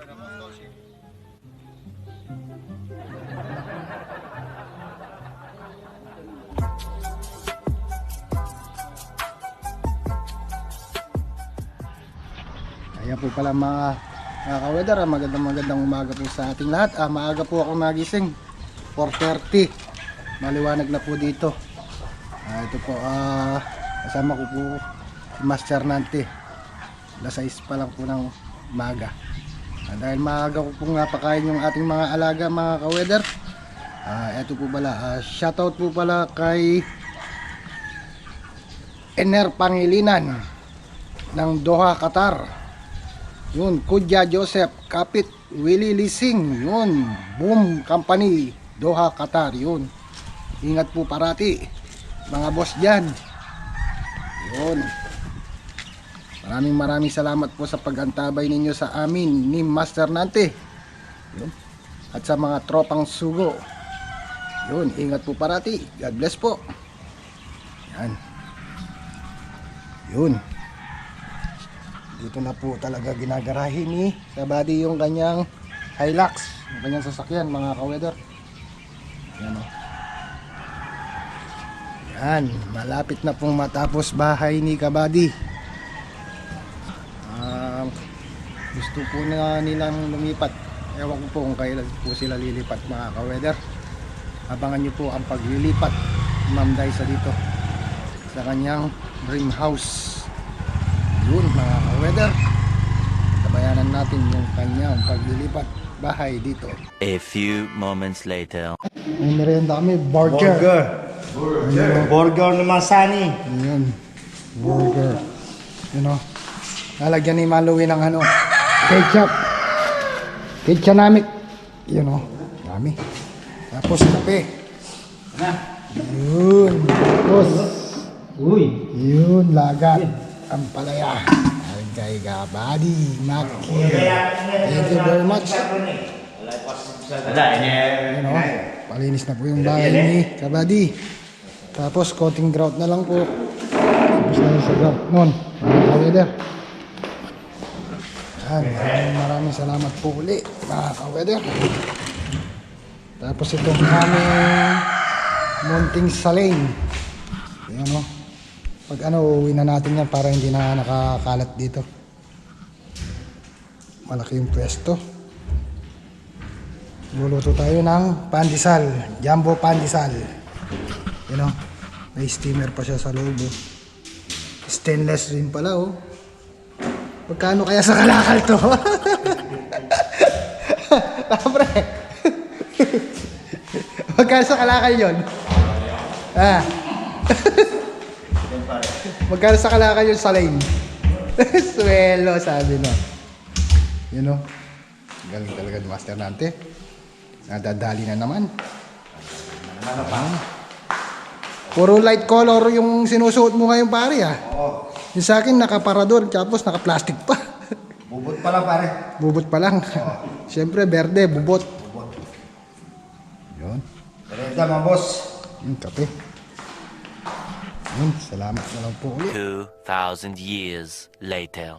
Ayan po pala mga ka-weather, magandang umaga po sa ating lahat. Maaga po ako nagising, 4:30, maliwanag na po dito. Ito po, kasama ko po si Master Nante. Alas 6 pa lang po ng umaga. Dahil maaga ko pong napakain yung ating mga alaga mga ka-weather. Ito po pala, shoutout po pala kay Ener Pangilinan ng Doha, Qatar. Yun, Kudya Joseph, Kapit, Willie Lising, yun, Boom Company, Doha, Qatar, yun. Ingat po parati, mga boss dyan. Yun. Maraming salamat po sa pagantabay ninyo sa amin ni Master Nante. Yun. At sa mga tropang sugo. Yun, ingat po parati. God bless po. Yan. Yun. Dito na po talaga ginagarahin ni Kabady yung kanyang Hilux, yung kanyang sasakyan mga ka-weather. Yan o. Yan, malapit na pong matapos bahay ni Kabady. Gusto po na nilang lumipat. Ewan ko po kung kailan po sila lilipat mga ka-weather. Abangan nyo po ang paglilipat Ma'am Daisa dito sa kanyang dream house. Yun mga ka-weather, tabayanan natin yung kanyang paglilipat bahay dito. A few moments later. May merienda kami, burger. Burger naman Sani. Yun, burger. You know, lalagyan ni Maluwi ng ano, ketchup. Ketchanamic. You know, dami. Tapos kape. Yun. Tapos, yun, lagat. Ang palaya. Ayon kay Kabady Maki. Thank you very much. You know, palinis na po yung bahay ni Kabady. Tapos coating grout na lang po. Tapos na yung sa grout nun. Mga ka-weather. Maraming salamat po uli mga ka-weather. Tapos itong aming munting salain. Ayan o. Pag uwi na natin yan para hindi na nakakalat dito. Malaki yung pwesto. Luluto tayo ng pandesal, jumbo pandesal. You know, may steamer pa siya sa loob. Stainless rin pala oh. Magkano kaya sa kalakal to? Tapre. Magkano sa kalakal yun? Magkano sa kalakal yung salain? Swelo, sabi no. You know, galing talaga ni Master Nante. Nadadali na naman. Puro light color yung sinusuot mo ngayon pare Yung sa akin nakaparador tapos naka-plastic pa. Bubot pa lang pare. Bubot pa lang. Siyempre berde, bubot. Yun. Diretso mga boss. Yung kape. Salamat na lang po ulit. 2,000 years later.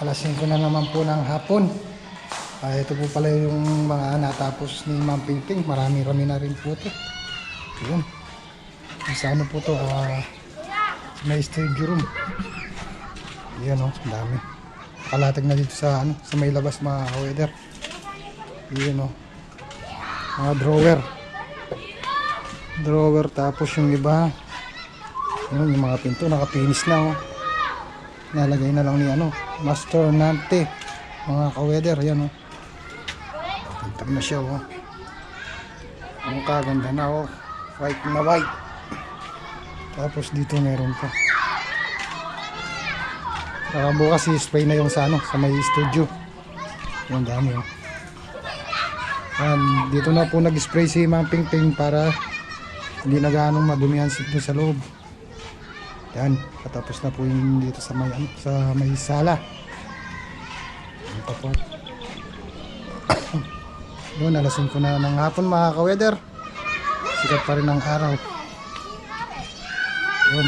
Alas 5 na naman po ng hapon. Ito po pala yung mga natapos ni Ma'am Pingping. Marami-rami na rin po ito. Yun. Sa ano po ito? May studio room. Yan o, dami. Kalatag na dito sa may labas mga ka-weather. Yun o. Mga drawer. Tapos yung iba. Yun, yung mga pinto nakapinis na nalagay na lang ni Master Nante mga ka-weather. Yan pintag na siya ang kaganda na white na white. Tapos dito meron pa bukas i-spray na yung sa may studio. Yung dami dito na po nag-spray si Ma'am Pingping para hindi na gaanong madumihan sa loob. Yan, patapos na po yung dito sa may sala. Ito po. Doon, alas 5 na ng hapon mga ka-weather. Sikat pa rin ang araw. Yun.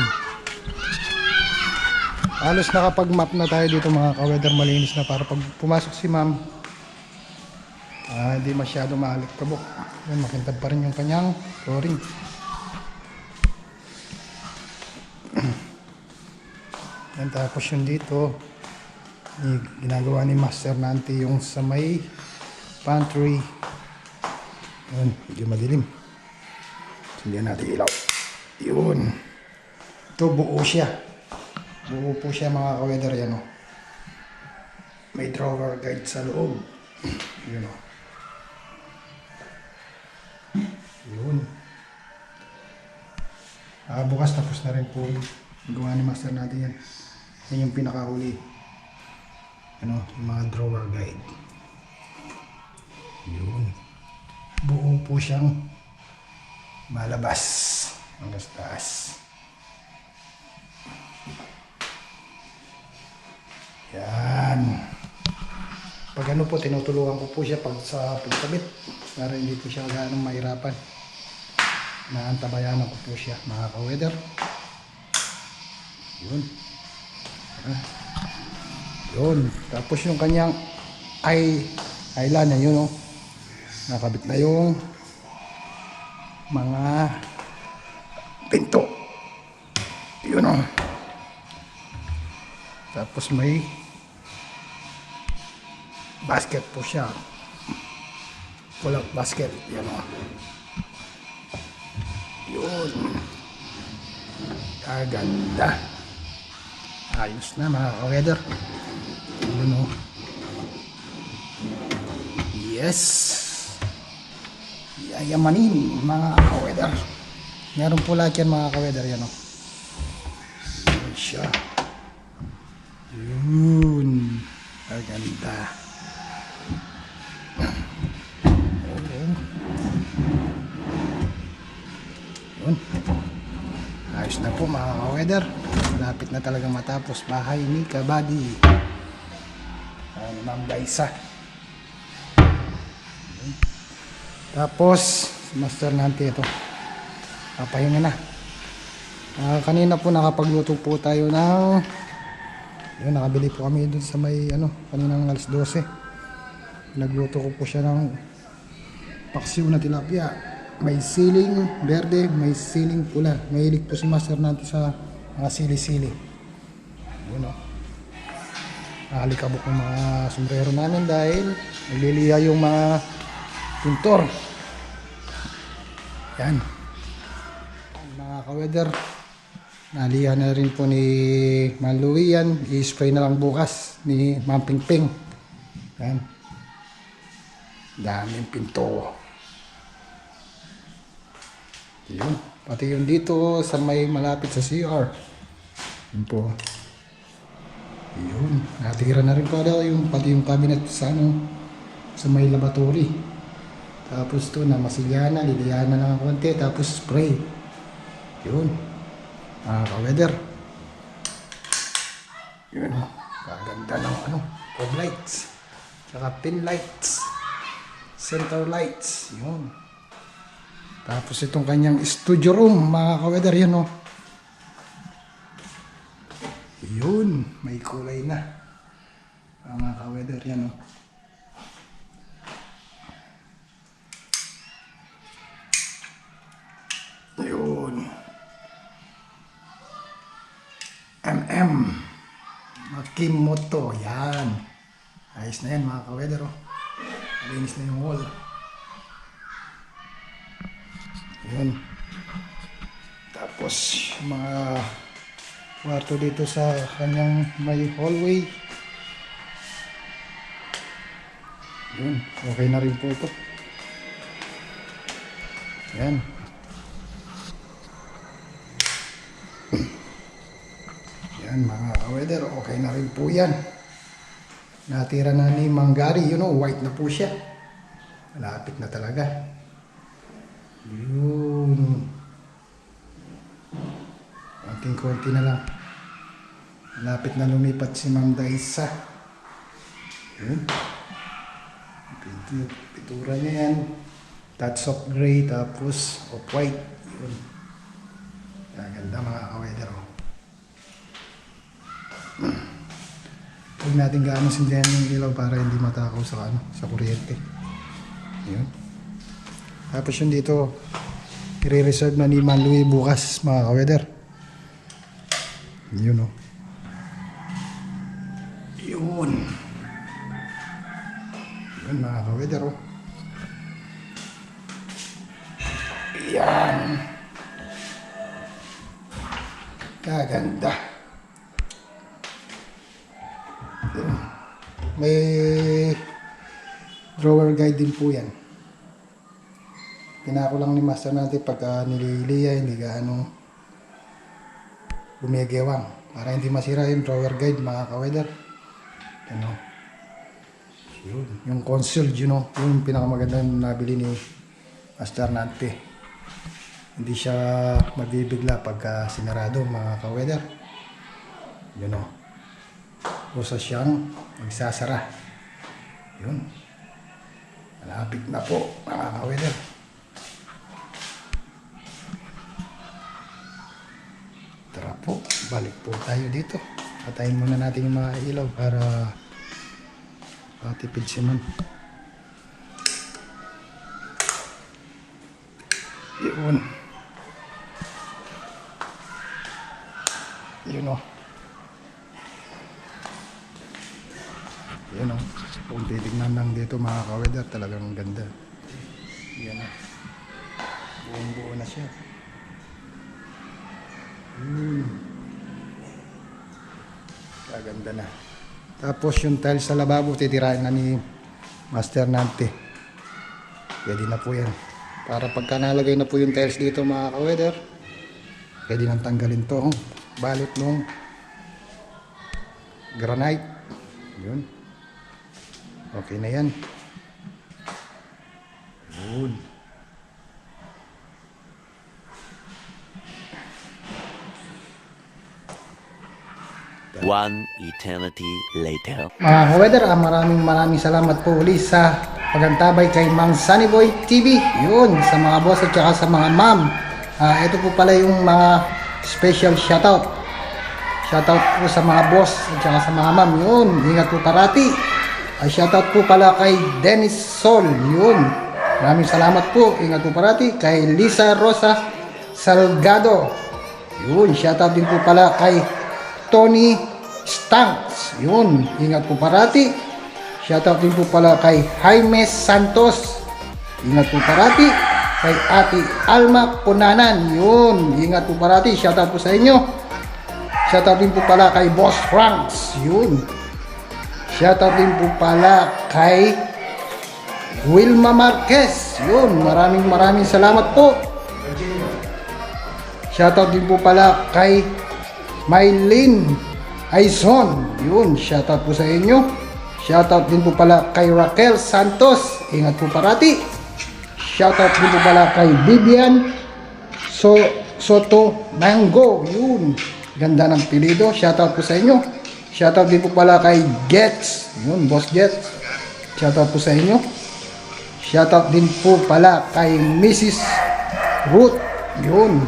Halos nakapag-map na tayo dito mga ka-weather. Malinis na para pag pumasok si ma'am, Hindi masyado maalikabok. Yan, makintab pa rin yung kanyang flooring. Yan, tapos yung dito, ginagawa ni Master Nante yung sa may pantry. Yan, medyo madilim. Sindihan natin ilaw. Yun. Ito buo siya. Buo po siya mga ka-weather yan o. May drawer guide sa loob. Yun o. Yun. Bukas tapos na rin po gawa ni Master natin yan. Yan yung pinakahuli. Ano, yung mga drawer guide. Yun. Buo po siyang malabas hanggang sa taas. Yan. Pag ano po, tinutulungan ko po siya pag sa pagkabit para hindi po siya gaano mahirapan. Naantabayanan ko po siya mga ka-weather. Yun. Yun. Tapos yung kanyang island na yun, oh. Nakabit na yung mga pinto. Yun, oh. Tapos may basket po siya. Pull-out basket. Yan, oh. Yun. Kaganda. Ayos na mga ka-weather. Yun, oh. Yes. Yayamanin mga ka-weather. Meron po lahat yan mga ka-weather. Yan, oh. Yun siya. Yun. Kaganda. Yun. Ayos na po mga ka-weather. Malapit na talagang matapos bahay ni Kabady. Ma'am Daisa. Tapos Master Nante ito. Papahinga na. Kanina po nakapagluto po tayo ng yun, nakabili po kami dun sa may kaninang alas 12. Nagluto ko po siya ng paksiw na tilapia. May siling berde, may siling pula. Mahilig po si Master Nante sa mga sili-sili. Yun, o. Nakalikabok ng mga sombrero namin dahil nagliliya yung mga pintor. Yan. Mga ka-weather, nalihan na rin po ni Ma'am Louie yan. I-spray na lang bukas ni Ma'am Pingping. Yan. Daming pinto. Yun. Pati yung dito sa may malapit sa CR. Yun po. Yun. Natira na rin po daw yung pati yung cabinet sa sa may laboratory. Tapos to na masilyana, liliyanan lang ng konti, tapos spray. Yun. Ka-weather. Yun. Kaganda ng fog lights. Tsaka pin lights. Center lights. Yun. Tapos itong kanyang studio room, mga ka-weather, yun, oh. Yun. May kulay na. Mga ka-weather, yan, oh. Yun. Makimoto. Yan. Ayos na yan mga ka-weather, oh. Malinis na yung wall. Yun. Tapos mga kwarto dito sa kanyang may hallway. Yun. Okay na rin po ito. Yan. Yan mga ka-weather, okay na rin po yan. Natira na ni Manggari, white na po siya. Malapit na talaga. Yun. Konting-konti na lang. Malapit na lumipat si Ma'am Daisa. Yun. Pitura niya yan. Touch of gray, tapos of white. Yun. Ganda mga ka-weather, oh. Huwag natin gaano sindihan yung ilaw para hindi matakaw sa kuryente. Yun. Tapos yun dito, i-reserve na ni Manlui bukas mga ka-weather. Yun o. Yun. Yun mga ka-weather o. Yan. Kaganda. Yun. May drawer guide din po yan. Pinako lang ni master natin pagka nililiya, hindi gaano bumigewang. Para hindi masira yung drawer guide mga ka-weather. Ano? Yun. Yung console, yun o. Yung pinakamagandang nabili ni master natin. Hindi siya magbibigla pagka sinarado mga ka-weather. Yun o. Usa siyang magsasara. Yun. Malapit na po mga ka-weather. Tara po, balik po tayo dito. Patayin muna natin yung mga ilaw para matipid si man. Yun. Yun o. Yun o. Kung titignan lang dito mga ka-weather, talagang ganda. Yan o. Buong buo na siya. Kaganda na. Tapos yung tiles sa lababo, titirahin na ni Master Nante. Pwede na po yan. Para pagka nalagay na po yung tiles dito mga ka-weather, pwede nang tanggalin to. Balot nung granite. Yun. Okay na yan. Yun. One eternity later. Mga ka-weather, maraming salamat po ulit sa pagantabay kay Mang Sunny Boy TV. Yun, sa mga boss at saka sa mga ma'am. Ito po pala yung mga special shoutout. Shoutout po sa mga boss at saka sa mga ma'am. Yun, ingat po parati. Shoutout po pala kay Dennis Sol. Yun, maraming salamat po. Ingat po parati. Kay Lisa Rosa Salgado. Yun, shoutout din po pala kay Tony Stanks. Yun, ingat po parati. Shoutout din po pala kay Jaime Santos. Ingat po parati. Kay Ate Alma Punanan. Yun, ingat po parati. Shoutout po sa inyo. Shoutout din po pala kay Boss Franks. Yun. Shoutout din po pala kay Wilma Marquez. Yun, maraming salamat po. Shoutout din po pala kay Mylene Aizon. Yun, shoutout po sa inyo. Shoutout din po pala kay Raquel Santos. Ingat po parati. Shoutout din po pala kay Vivian Soto Mango. Yun, ganda ng pilido. Shoutout po sa inyo. Shoutout din po pala kay Gets. Yun, Boss Gets. Shoutout po sa inyo. Shoutout din po pala kay Mrs. Ruth. Yun,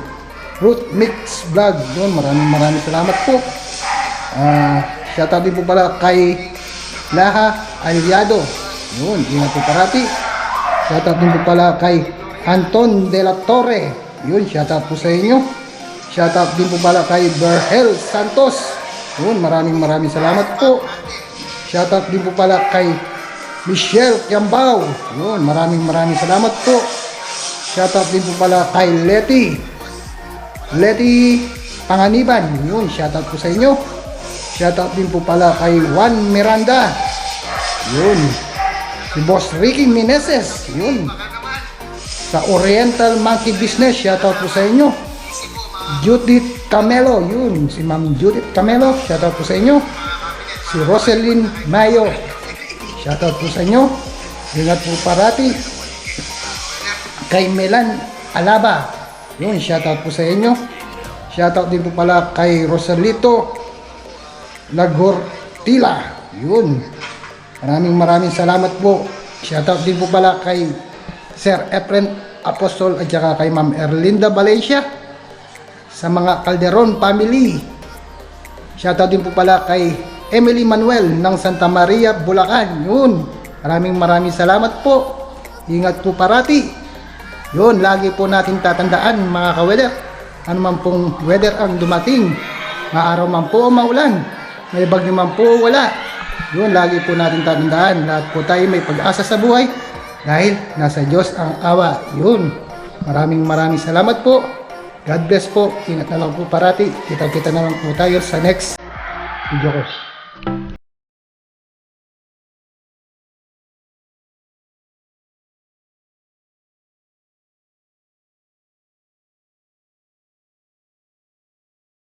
Ruth Mix Vlog. Yun, maraming salamat po. Shoutout din po pala kay Laha Aliado. Yun, ingat po parati. Shoutout din po pala kay Anton De La Torre. Yun, shoutout po sa inyo. Shoutout din po pala kay Berhel Santos. Yun, maraming salamat po. Shoutout din po pala kay Michelle Kiambao. Yun, maraming salamat po. Shoutout din po pala kay Letty Panganiban. Yun, shoutout po sa inyo. Shoutout din po pala kay Juan Miranda. Yun. Si Boss Ricky Meneses. Yun. Sa Oriental Monkey Business, shoutout po sa inyo. Judith Camelo. Yun. Si Ma'am Judith Camelo. Shoutout po sa inyo. Si Roselyn Mayo. Shoutout po sa inyo. Ingat po parati. Kay Melan Alaba. Yun, shoutout po sa inyo. Shoutout din po pala kay Rosalito Lagortila. Yun. Maraming salamat po. Shoutout din po pala kay Sir Efren Apostol at saka kay Ma'am Erlinda Valencia sa mga Calderon family. Shoutout din po pala kay Emily Manuel ng Santa Maria, Bulacan. Yun. Maraming salamat po. ingat po parati. Yun, lagi po natin tatandaan mga ka-weather. Ano man pong weather ang dumating, maaraw man po o maulan, may bagyo man po o wala. Yun, lagi po natin tatandaan. Lahat po tayo may pag-asa sa buhay dahil nasa Diyos ang awa. Yun, maraming salamat po. God bless po. Ingat na lang po parati. Kita-kita na lang po tayo sa next video ko.